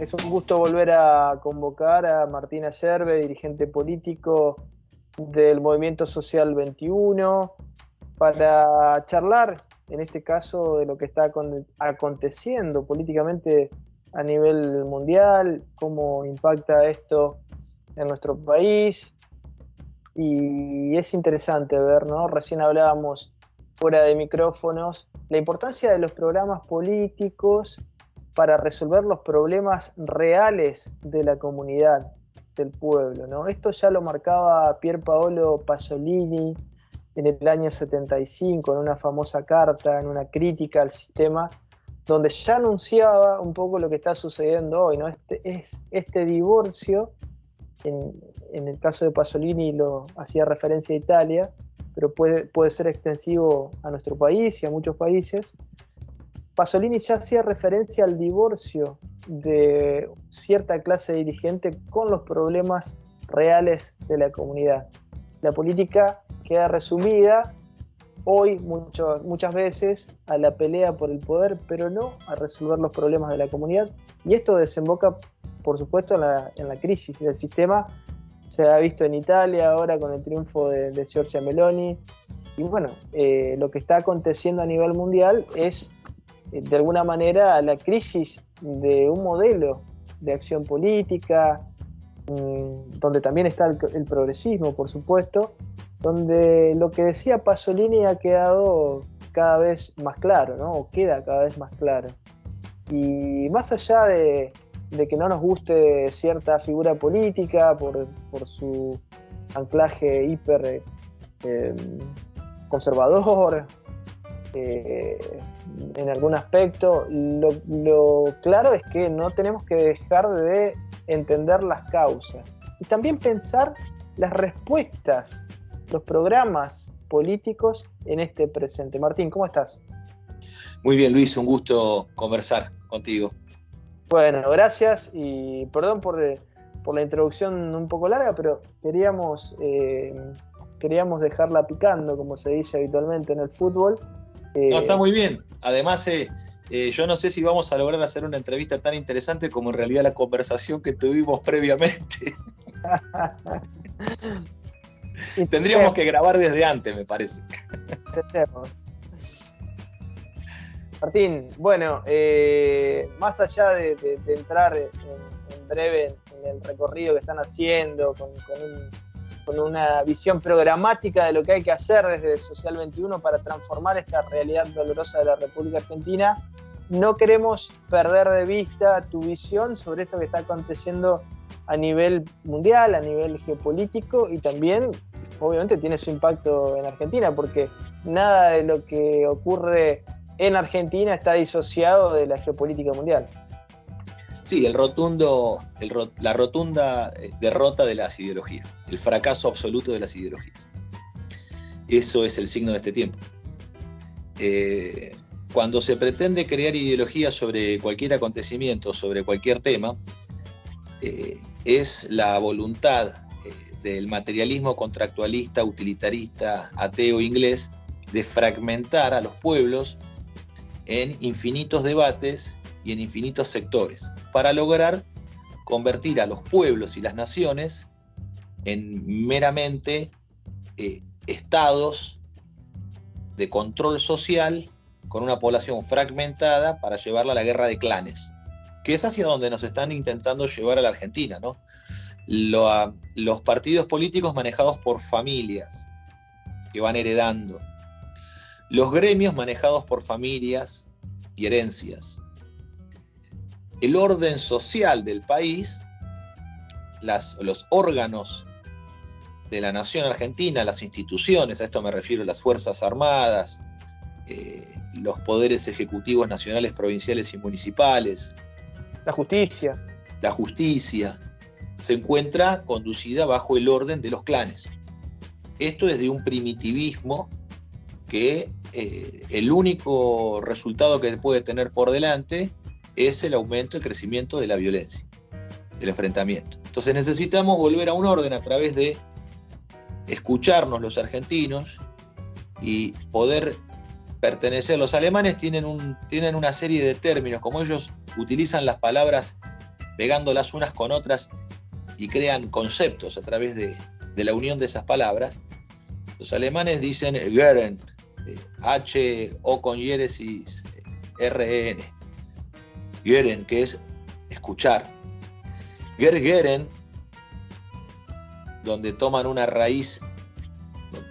Es un gusto volver a convocar a Martín Ayerbe, dirigente político del Movimiento Social 21, para charlar, en este caso, de lo que está aconteciendo políticamente a nivel mundial, cómo impacta esto en nuestro país. Y es interesante ver, ¿no? Recién hablábamos fuera de micrófonos, la importancia de los programas políticos para resolver los problemas reales de la comunidad, del pueblo, ¿no? Esto ya lo marcaba Pier Paolo Pasolini en el año 75, en una famosa carta, en una crítica al sistema, donde ya anunciaba un poco lo que está sucediendo hoy, ¿no? Este divorcio, en el caso de Pasolini lo hacía referencia a Italia, pero puede ser extensivo a nuestro país y a muchos países. Pasolini ya hacía referencia al divorcio de cierta clase dirigente con los problemas reales de la comunidad. La política queda resumida hoy muchas veces a la pelea por el poder, pero no a resolver los problemas de la comunidad. Y esto desemboca, por supuesto, en la crisis del sistema. Se ha visto en Italia ahora con el triunfo de Giorgia Meloni. Y bueno, lo que está aconteciendo a nivel mundial es, de alguna manera, la crisis de un modelo de acción política, donde también está el progresismo, por supuesto, donde lo que decía Pasolini ha quedado cada vez más claro, ¿no? O queda cada vez más claro. Y más allá de que no nos guste cierta figura política por su anclaje hiper conservador en algún aspecto, lo claro es que no tenemos que dejar de entender las causas y también pensar las respuestas, los programas políticos en este presente. Martín, ¿cómo estás? Muy bien, Luis, un gusto conversar contigo. Bueno, gracias y perdón por la introducción un poco larga, pero queríamos dejarla picando, como se dice habitualmente en el fútbol. No, está muy bien. Además, yo no sé si vamos a lograr hacer una entrevista tan interesante como en realidad la conversación que tuvimos previamente. Tendríamos que grabar desde antes, me parece. Martín, bueno, más allá de entrar en breve en el recorrido que están haciendo, con una visión programática de lo que hay que hacer desde Social 21 para transformar esta realidad dolorosa de la República Argentina, no queremos perder de vista tu visión sobre esto que está aconteciendo a nivel mundial, a nivel geopolítico, y también, obviamente, tiene su impacto en Argentina, porque nada de lo que ocurre en Argentina está disociado de la geopolítica mundial. Sí, la rotunda derrota de las ideologías, el fracaso absoluto de las ideologías. Eso es el signo de este tiempo. Cuando se pretende crear ideologías sobre cualquier acontecimiento, sobre cualquier tema, es la voluntad del materialismo contractualista, utilitarista, ateo inglés, de fragmentar a los pueblos en infinitos debates y en infinitos sectores, para lograr convertir a los pueblos y las naciones en meramente estados de control social con una población fragmentada para llevarla a la guerra de clanes, que es hacia donde nos están intentando llevar a la Argentina, ¿no? Los partidos políticos manejados por familias que van heredando, los gremios manejados por familias y herencias, el orden social del país, los órganos de la nación argentina, las instituciones, a esto me refiero a las Fuerzas Armadas, los poderes ejecutivos nacionales, provinciales y municipales, la justicia, se encuentra conducida bajo el orden de los clanes. Esto es de un primitivismo que el único resultado que puede tener por delante es el aumento, el crecimiento de la violencia, del enfrentamiento. Entonces necesitamos volver a un orden a través de escucharnos los argentinos y poder pertenecer. Los alemanes tienen una serie de términos, como ellos utilizan las palabras pegándolas unas con otras y crean conceptos a través de la unión de esas palabras. Los alemanes dicen Hören, H-O con hiéresis R-E-N. Hören, que es escuchar. Hören, donde toman una raíz,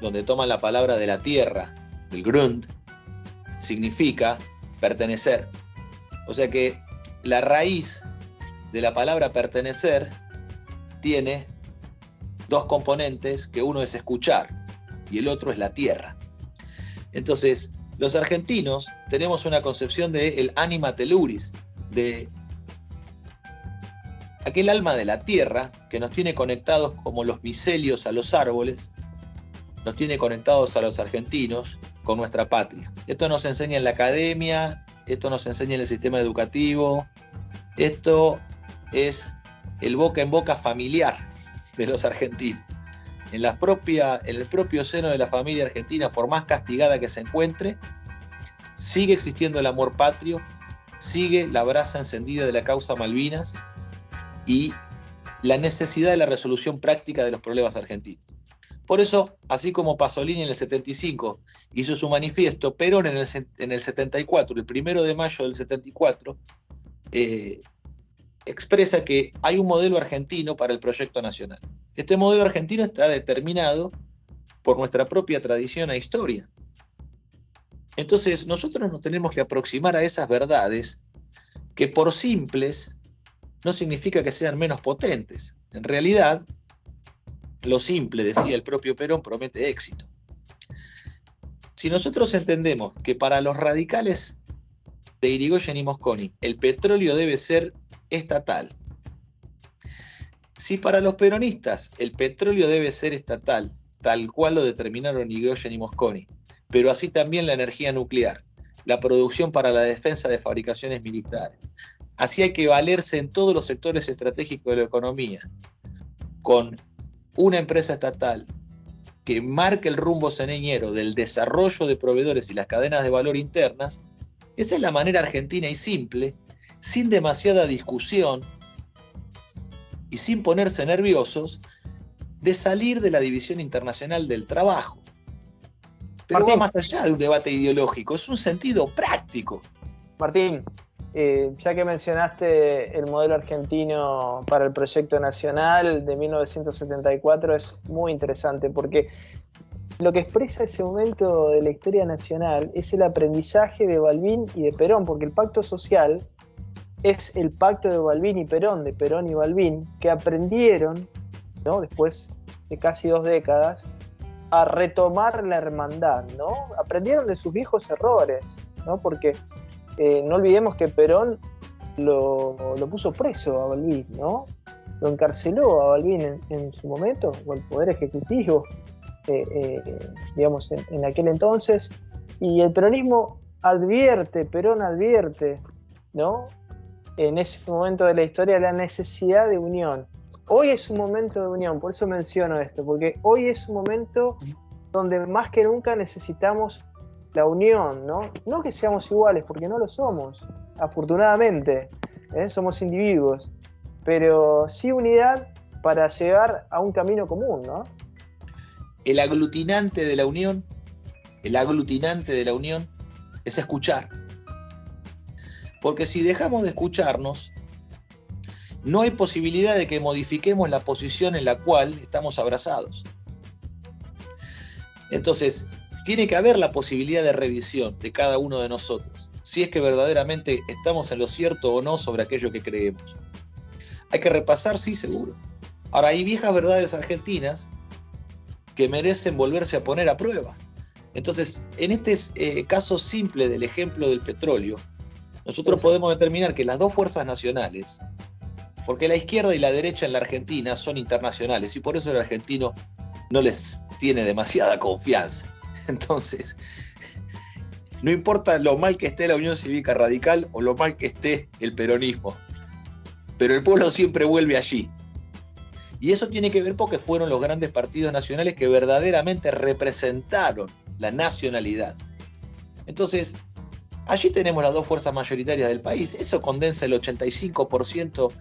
donde toman la palabra de la tierra, del Grund, significa pertenecer. O sea que la raíz de la palabra pertenecer tiene dos componentes, que uno es escuchar y el otro es la tierra. Entonces, los argentinos tenemos una concepción del anima telluris, de aquel alma de la tierra que nos tiene conectados como los micelios a los árboles, nos tiene conectados a los argentinos con nuestra patria. Esto nos enseña en la academia, esto nos enseña en el sistema educativo, esto es el boca en boca familiar de los argentinos. En el propio seno de la familia argentina, por más castigada que se encuentre, sigue existiendo el amor patrio, sigue la brasa encendida de la causa Malvinas y la necesidad de la resolución práctica de los problemas argentinos. Por eso, así como Pasolini en el 75 hizo su manifiesto, Perón en el 74, el 1 de mayo del 74, expresa que hay un modelo argentino para el proyecto nacional. Este modelo argentino está determinado por nuestra propia tradición e historia. Entonces, nosotros nos tenemos que aproximar a esas verdades que por simples no significa que sean menos potentes. En realidad, lo simple, decía el propio Perón, promete éxito. Si nosotros entendemos que para los radicales de Irigoyen y Mosconi el petróleo debe ser estatal, si para los peronistas el petróleo debe ser estatal, tal cual lo determinaron Irigoyen y Mosconi, pero así también la energía nuclear, la producción para la defensa de fabricaciones militares, así hay que valerse en todos los sectores estratégicos de la economía, con una empresa estatal que marque el rumbo señero del desarrollo de proveedores y las cadenas de valor internas. Esa es la manera argentina y simple, sin demasiada discusión y sin ponerse nerviosos, de salir de la división internacional del trabajo. Pero Martín, va más allá de un debate ideológico, es un sentido práctico. Martín, ya que mencionaste el modelo argentino para el proyecto nacional de 1974, es muy interesante porque lo que expresa ese momento de la historia nacional es el aprendizaje de Balbín y de Perón, porque el pacto social es el pacto de Balbín y Perón, de Perón y Balbín, que aprendieron, ¿no?, después de casi 2 décadas, a retomar la hermandad, ¿no? Aprendieron de sus viejos errores, ¿no? Porque no olvidemos que Perón lo puso preso a Balbín, ¿no? Lo encarceló a Balbín en su momento, o el Poder Ejecutivo, digamos, en aquel entonces. Y el peronismo Perón advierte, ¿no?, en ese momento de la historia, la necesidad de unión. Hoy es un momento de unión, por eso menciono esto, porque hoy es un momento donde más que nunca necesitamos la unión, ¿no? No que seamos iguales, porque no lo somos, afortunadamente, somos individuos, pero sí unidad para llegar a un camino común, ¿no? El aglutinante de la unión es escuchar. Porque si dejamos de escucharnos, no hay posibilidad de que modifiquemos la posición en la cual estamos abrazados. Entonces, tiene que haber la posibilidad de revisión de cada uno de nosotros, si es que verdaderamente estamos en lo cierto o no sobre aquello que creemos. Hay que repasar, sí, seguro. Ahora, hay viejas verdades argentinas que merecen volverse a poner a prueba. Entonces, en este caso simple del ejemplo del petróleo, nosotros podemos determinar que las dos fuerzas nacionales, porque la izquierda y la derecha en la Argentina son internacionales y por eso el argentino no les tiene demasiada confianza. Entonces, no importa lo mal que esté la Unión Cívica Radical o lo mal que esté el peronismo, pero el pueblo siempre vuelve allí. Y eso tiene que ver porque fueron los grandes partidos nacionales que verdaderamente representaron la nacionalidad. Entonces, Allí tenemos las dos fuerzas mayoritarias del país. Eso condensa el 85%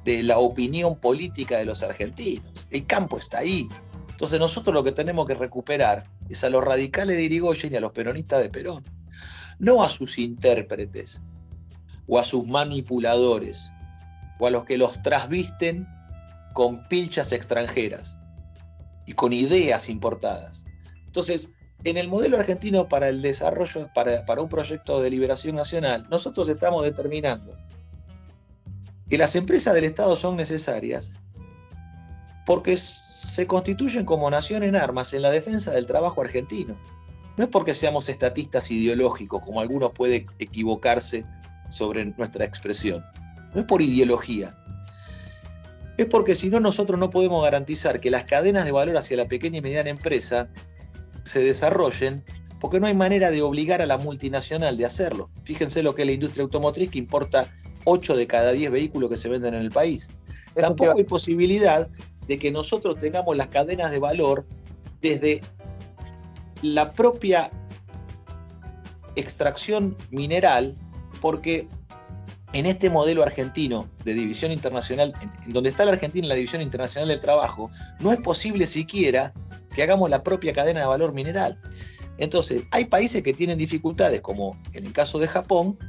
de la opinión política de los argentinos. El campo está ahí. Entonces nosotros lo que tenemos que recuperar es a los radicales de Irigoyen y a los peronistas de Perón. No a sus intérpretes, o a sus manipuladores, o a los que los trasvisten con pilchas extranjeras y con ideas importadas. Entonces, en el modelo argentino para el desarrollo, para un proyecto de liberación nacional, nosotros estamos determinando que las empresas del Estado son necesarias porque se constituyen como nación en armas en la defensa del trabajo argentino. No es porque seamos estatistas ideológicos, como algunos pueden equivocarse sobre nuestra expresión. No es por ideología. Es porque si no, nosotros no podemos garantizar que las cadenas de valor hacia la pequeña y mediana empresa se desarrollen, porque no hay manera de obligar a la multinacional de hacerlo. Fíjense lo que es la industria automotriz, que importa 8 de cada 10 vehículos que se venden en el país. Tampoco hay posibilidad de que nosotros tengamos las cadenas de valor desde la propia extracción mineral, porque en este modelo argentino de división internacional, en donde está la Argentina en la división internacional del trabajo, no es posible siquiera que hagamos la propia cadena de valor mineral. Entonces, hay países que tienen dificultades, como en el caso de Japón,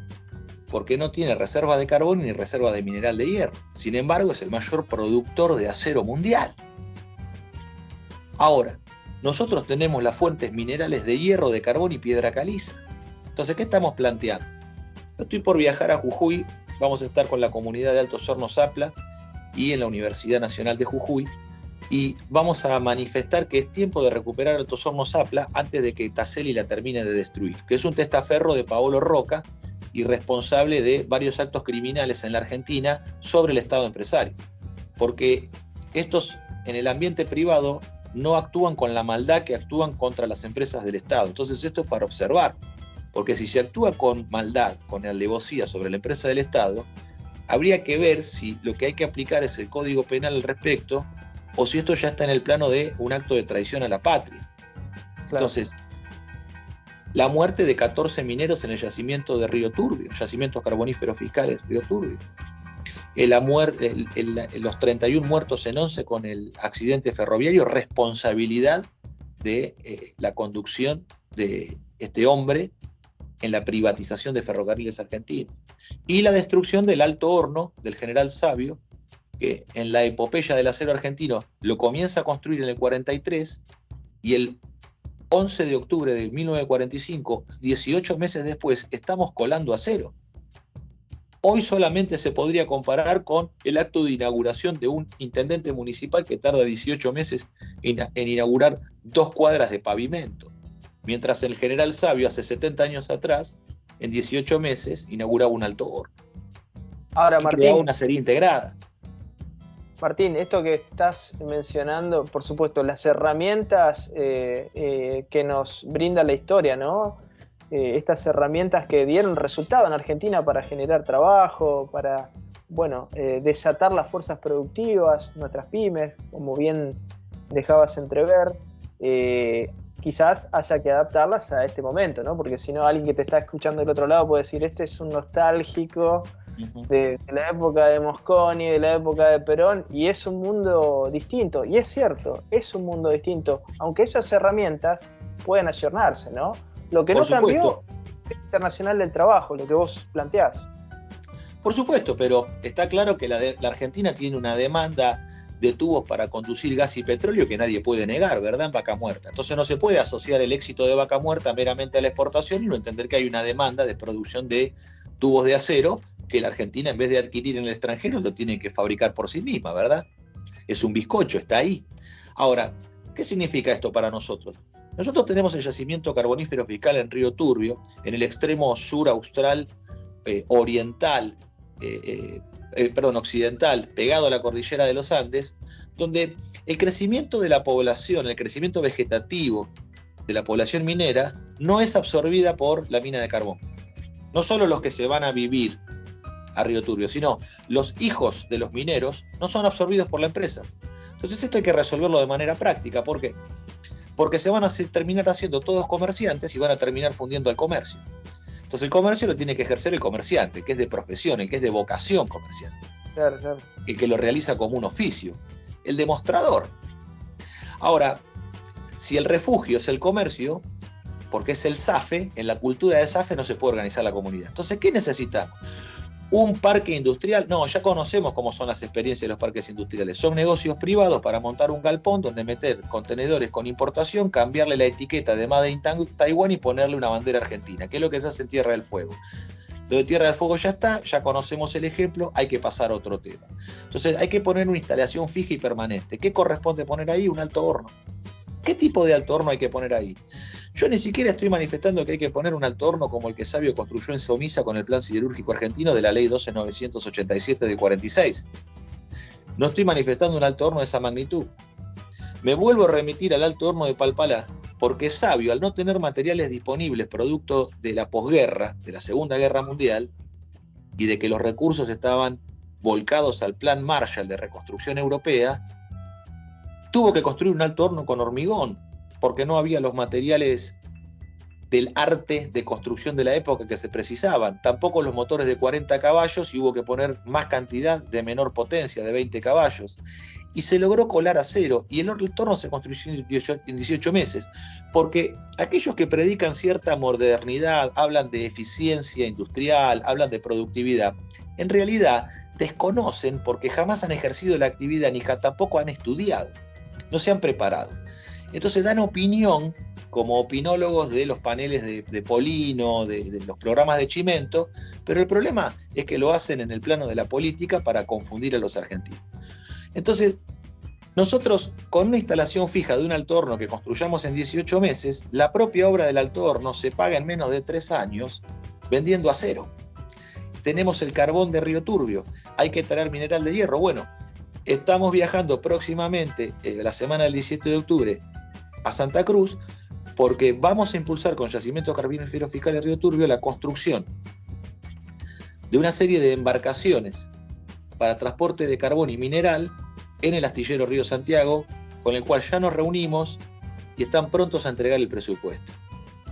porque no tiene reservas de carbón ni reservas de mineral de hierro. Sin embargo, es el mayor productor de acero mundial. Ahora, nosotros tenemos las fuentes minerales de hierro, de carbón y piedra caliza. Entonces, ¿qué estamos planteando? Yo estoy por viajar a Jujuy, vamos a estar con la comunidad de Altos Hornos Zapla y en la Universidad Nacional de Jujuy, y vamos a manifestar que es tiempo de recuperar Altos Hornos Zapla antes de que Taselli la termine de destruir, que es un testaferro de Paolo Roca y responsable de varios actos criminales en la Argentina sobre el Estado empresario. Porque estos en el ambiente privado no actúan con la maldad que actúan contra las empresas del Estado. Entonces esto es para observar, porque si se actúa con maldad, con alevosía sobre la empresa del Estado, habría que ver si lo que hay que aplicar es el Código Penal al respecto, o si esto ya está en el plano de un acto de traición a la patria. Claro. Entonces, la muerte de 14 mineros en el yacimiento de Río Turbio, yacimientos carboníferos fiscales Río Turbio. Los 31 muertos en Once con el accidente ferroviario, responsabilidad de la conducción de este hombre en la privatización de Ferrocarriles Argentinos. Y la destrucción del Alto Horno del General Sabio, que en la epopeya del acero argentino lo comienza a construir en el 43 y el 11 de octubre de 1945, 18 meses después, estamos colando acero. Hoy solamente se podría comparar con el acto de inauguración de un intendente municipal que tarda 18 meses en inaugurar 2 cuadras de pavimento. Mientras el General Sabio, hace 70 años atrás, en 18 meses, inauguraba un alto horno. Ahora, Martín, una serie integrada. Martín, esto que estás mencionando, por supuesto, las herramientas que nos brinda la historia, ¿no? Estas herramientas que dieron resultado en Argentina para generar trabajo, para, desatar las fuerzas productivas, nuestras pymes, como bien dejabas entrever, quizás haya que adaptarlas a este momento, ¿no? Porque si no, alguien que te está escuchando del otro lado puede decir, este es un nostálgico de la época de Mosconi, de la época de Perón, y es un mundo distinto. Y es cierto, es un mundo distinto, aunque esas herramientas pueden ayornarse, ¿no? Lo que no cambió es el Internacional del Trabajo, lo que vos planteás. Por supuesto, pero está claro que la Argentina tiene una demanda de tubos para conducir gas y petróleo que nadie puede negar, ¿verdad? En Vaca Muerta. Entonces no se puede asociar el éxito de Vaca Muerta meramente a la exportación y no entender que hay una demanda de producción de tubos de acero que la Argentina, en vez de adquirir en el extranjero, lo tiene que fabricar por sí misma, ¿verdad? Es un bizcocho, está ahí. Ahora, ¿qué significa esto para nosotros? Nosotros tenemos el yacimiento carbonífero fiscal en Río Turbio, en el extremo sur austral, occidental, pegado a la cordillera de los Andes, donde el crecimiento de la población, el crecimiento vegetativo de la población minera, no es absorbida por la mina de carbón. No solo los que se van a vivir a Río Turbio, sino los hijos de los mineros no son absorbidos por la empresa. Entonces esto hay que resolverlo de manera práctica. ¿Por qué? Porque se van a terminar haciendo todos comerciantes y van a terminar fundiendo al comercio. Entonces el comercio lo tiene que ejercer el comerciante, que es de profesión, el que es de vocación comerciante. Claro, claro. El que lo realiza como un oficio, el demostrador. Ahora, si el refugio es el comercio, porque es el SAFE, en la cultura de SAFE no se puede organizar la comunidad. Entonces, ¿qué necesitamos? ¿Un parque industrial? No, ya conocemos cómo son las experiencias de los parques industriales. Son negocios privados para montar un galpón donde meter contenedores con importación, cambiarle la etiqueta de Made in Taiwán y ponerle una bandera argentina, que es lo que se hace en Tierra del Fuego. Lo de Tierra del Fuego ya está, ya conocemos el ejemplo, hay que pasar a otro tema. Entonces hay que poner una instalación fija y permanente. ¿Qué corresponde poner ahí? Un alto horno. ¿Qué tipo de alto horno hay que poner ahí? Yo ni siquiera estoy manifestando que hay que poner un alto horno como el que Sabio construyó en Somisa con el plan siderúrgico argentino de la ley 12987 del 46. No estoy manifestando un alto horno de esa magnitud. Me vuelvo a remitir al alto horno de Palpalá, porque Sabio, al no tener materiales disponibles producto de la posguerra, de la Segunda Guerra Mundial, y de que los recursos estaban volcados al plan Marshall de reconstrucción europea, tuvo que construir un alto horno con hormigón, porque no había los materiales del arte de construcción de la época que se precisaban, tampoco los motores de 40 caballos y hubo que poner más cantidad de menor potencia, de 20 caballos. Y se logró colar acero y el horno se construyó en 18 meses, porque aquellos que predican cierta modernidad, hablan de eficiencia industrial, hablan de productividad, en realidad desconocen porque jamás han ejercido la actividad ni tampoco han estudiado, no se han preparado. Entonces dan opinión como opinólogos de los paneles de Polino, de los programas de Chimento, pero el problema es que lo hacen en el plano de la política para confundir a los argentinos. Entonces, nosotros con una instalación fija de un alto horno que construyamos en 18 meses, la propia obra del alto horno se paga en menos de 3 años vendiendo acero. Tenemos el carbón de Río Turbio, hay que traer mineral de hierro. Bueno, estamos viajando próximamente, la semana del 17 de octubre, a Santa Cruz, porque vamos a impulsar con Yacimientos Carboníferos Fiscales de Río Turbio la construcción de una serie de embarcaciones para transporte de carbón y mineral en el astillero Río Santiago, con el cual ya nos reunimos y están prontos a entregar el presupuesto.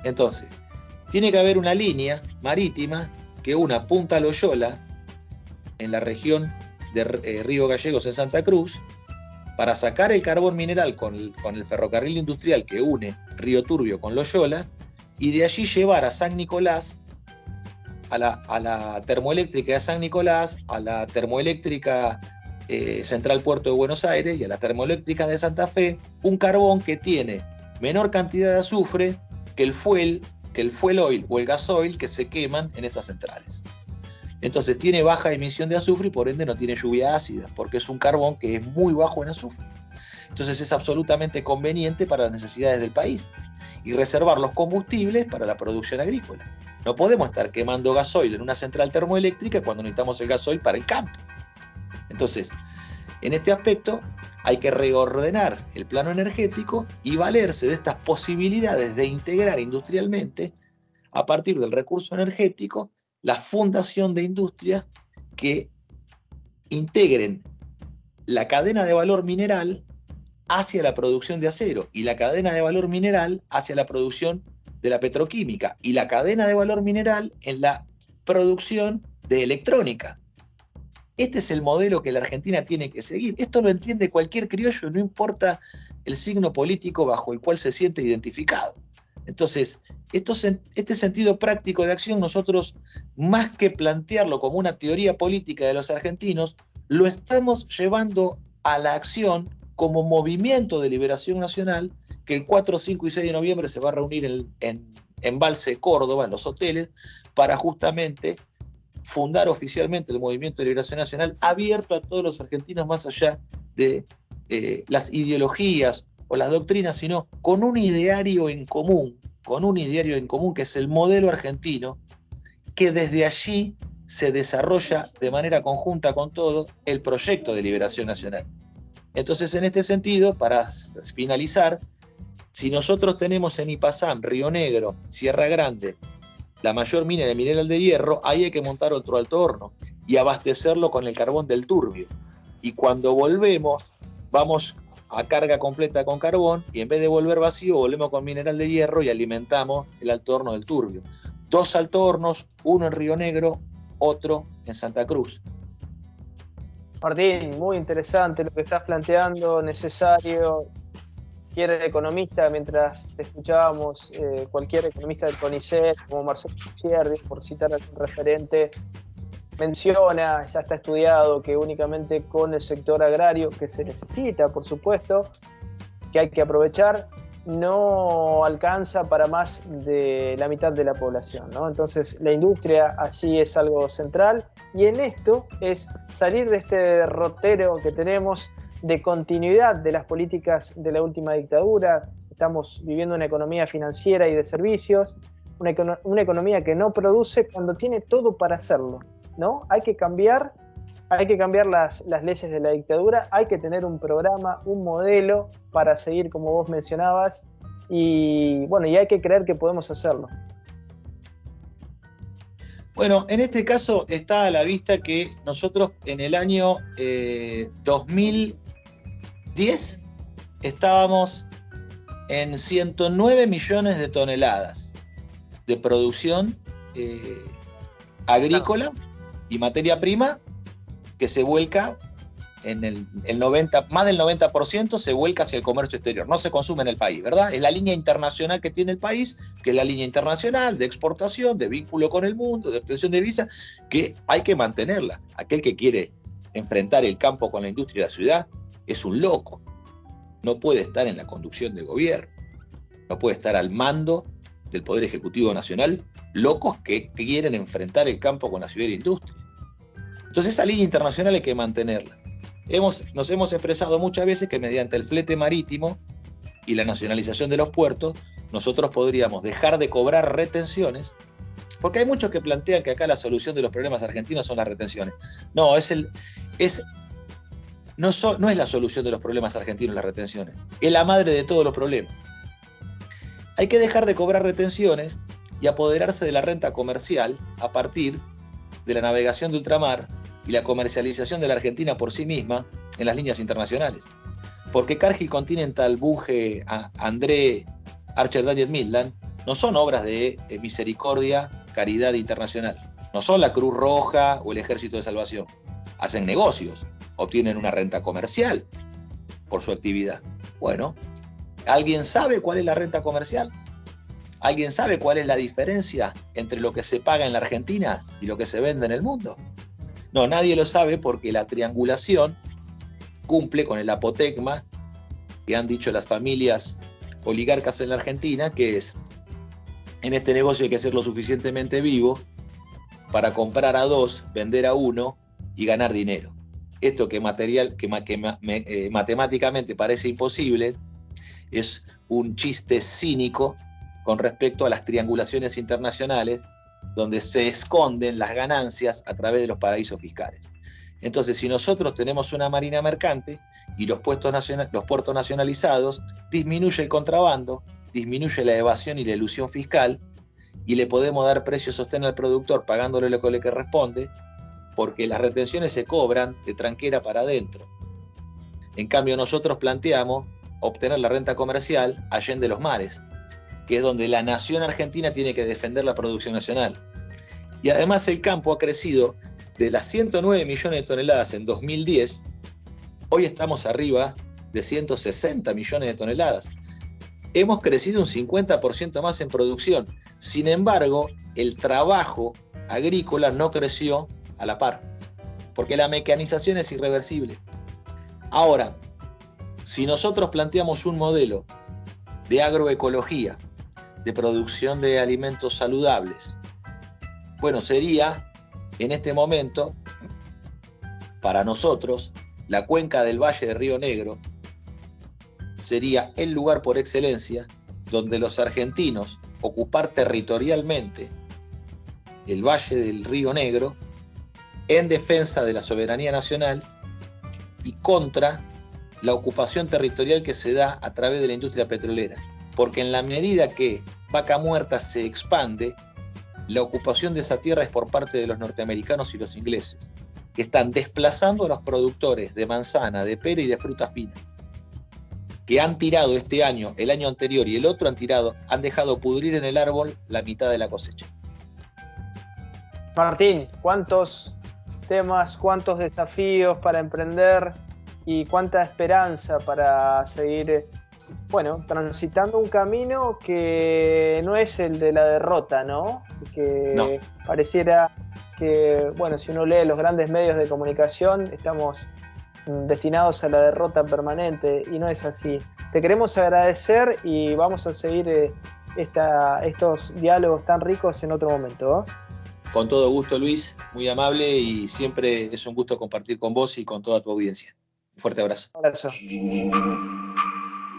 Entonces, tiene que haber una línea marítima que una Punta Loyola, en la región de Río Gallegos en Santa Cruz, para sacar el carbón mineral con el ferrocarril industrial que une Río Turbio con Loyola, y de allí llevar a San Nicolás, a la termoeléctrica de San Nicolás, a la termoeléctrica Central Puerto de Buenos Aires y a la termoeléctrica de Santa Fe, un carbón que tiene menor cantidad de azufre que el fuel oil o el gasoil que se queman en esas centrales. Entonces tiene baja emisión de azufre y por ende no tiene lluvia ácida, porque es un carbón que es muy bajo en azufre. Entonces es absolutamente conveniente para las necesidades del país y reservar los combustibles para la producción agrícola. No podemos estar quemando gasoil en una central termoeléctrica cuando necesitamos el gasoil para el campo. Entonces, en este aspecto hay que reordenar el plano energético y valerse de estas posibilidades de integrar industrialmente, a partir del recurso energético, la fundación de industrias que integren la cadena de valor mineral hacia la producción de acero y la cadena de valor mineral hacia la producción de la petroquímica y la cadena de valor mineral en la producción de electrónica. Este es el modelo que la Argentina tiene que seguir. Esto lo entiende cualquier criollo, no importa el signo político bajo el cual se siente identificado. Entonces, este sentido práctico de acción, nosotros, más que plantearlo como una teoría política de los argentinos, lo estamos llevando a la acción como movimiento de liberación nacional, que el 4, 5 y 6 de noviembre se va a reunir en Embalse, Córdoba, en los hoteles, para justamente fundar oficialmente el Movimiento de Liberación Nacional, abierto a todos los argentinos más allá de las ideologías o las doctrinas, sino con un ideario en común, que es el modelo argentino, que desde allí se desarrolla de manera conjunta con todo el proyecto de liberación nacional. Entonces, en este sentido, para finalizar, si nosotros tenemos en Ipazán, Río Negro, Sierra Grande, la mayor mina de mineral de hierro, ahí hay que montar otro alto horno y abastecerlo con el carbón del Turbio. Y cuando volvemos, vamos a carga completa con carbón y en vez de volver vacío, volvemos con mineral de hierro y alimentamos el alto horno del Turbio. 2 salto hornos, uno en Río Negro, otro en Santa Cruz. Martín, muy interesante lo que estás planteando, necesario. Cualquier economista, mientras te escuchábamos, cualquier economista del CONICET, como Marcelo Cucierdi, por citar algún referente, menciona, ya está estudiado, que únicamente con el sector agrario, que se necesita, por supuesto, que hay que aprovechar, no alcanza para más de la mitad de la población, ¿no? Entonces la industria allí es algo central, y en esto es salir de este derrotero que tenemos de continuidad de las políticas de la última dictadura. Estamos viviendo una economía financiera y de servicios, una economía que no produce cuando tiene todo para hacerlo, ¿no? Hay que cambiar las leyes de la dictadura, hay que tener un programa, un modelo para seguir, como vos mencionabas, y bueno, y hay que creer que podemos hacerlo. Bueno, en este caso está a la vista que nosotros en el año 2010 estábamos en 109 millones de toneladas de producción agrícola y materia prima que se vuelca en el 90, más del 90% se vuelca hacia el comercio exterior, no se consume en el país, ¿verdad? Es la línea internacional que tiene el país, que es la línea internacional de exportación, de vínculo con el mundo, de obtención de visa, que hay que mantenerla. Aquel que quiere enfrentar el campo con la industria y la ciudad es un loco. No puede estar en la conducción del gobierno, no puede estar al mando del Poder Ejecutivo Nacional, locos que quieren enfrentar el campo con la ciudad y la industria. Entonces esa línea internacional hay que mantenerla. Nos hemos expresado muchas veces que mediante el flete marítimo y la nacionalización de los puertos, nosotros podríamos dejar de cobrar retenciones, porque hay muchos que plantean que acá la solución de los problemas argentinos son las retenciones. No, no es la solución de los problemas argentinos las retenciones, es la madre de todos los problemas. Hay que dejar de cobrar retenciones y apoderarse de la renta comercial a partir de la navegación de ultramar y la comercialización de la Argentina por sí misma en las líneas internacionales. Porque Cargill Continental, Bunge, André, Archer Daniels Midland no son obras de misericordia, caridad internacional. No son la Cruz Roja o el Ejército de Salvación. Hacen negocios, obtienen una renta comercial por su actividad. Bueno, ¿alguien sabe cuál es la renta comercial? ¿Alguien sabe cuál es la diferencia entre lo que se paga en la Argentina y lo que se vende en el mundo? No, nadie lo sabe porque la triangulación cumple con el apotegma que han dicho las familias oligarcas en la Argentina, que es, en este negocio hay que ser lo suficientemente vivo para comprar a 2, vender a 1 y ganar dinero. Esto que matemáticamente parece imposible es un chiste cínico con respecto a las triangulaciones internacionales donde se esconden las ganancias a través de los paraísos fiscales. Entonces, si nosotros tenemos una marina mercante y los puertos nacionalizados, disminuye el contrabando, disminuye la evasión y la elusión fiscal, y le podemos dar precio sostén al productor pagándole lo que le corresponde, porque las retenciones se cobran de tranquera para adentro. En cambio, nosotros planteamos obtener la renta comercial allende los mares, que es donde la nación argentina tiene que defender la producción nacional. Y además el campo ha crecido de las 109 millones de toneladas en 2010, hoy estamos arriba de 160 millones de toneladas. Hemos crecido un 50% más en producción. Sin embargo, el trabajo agrícola no creció a la par, porque la mecanización es irreversible. Ahora, si nosotros planteamos un modelo de agroecología, de producción de alimentos saludables, bueno, sería en este momento, para nosotros, la cuenca del Valle de Río Negro sería el lugar por excelencia donde los argentinos ocupar territorialmente el Valle del Río Negro en defensa de la soberanía nacional y contra la ocupación territorial que se da a través de la industria petrolera. Porque en la medida que Vaca Muerta se expande, la ocupación de esa tierra es por parte de los norteamericanos y los ingleses, que están desplazando a los productores de manzana, de pera y de fruta fina, que han tirado este año, el año anterior y el otro han dejado pudrir en el árbol la mitad de la cosecha. Martín, ¿cuántos temas, cuántos desafíos para emprender y cuánta esperanza para seguir, bueno, transitando un camino que no es el de la derrota, ¿no? Que No. pareciera que, bueno, si uno lee los grandes medios de comunicación, estamos destinados a la derrota permanente y no es así. Te queremos agradecer y vamos a seguir estos diálogos tan ricos en otro momento, ¿eh? Con todo gusto, Luis, muy amable y siempre es un gusto compartir con vos y con toda tu audiencia. Un fuerte abrazo. Un abrazo.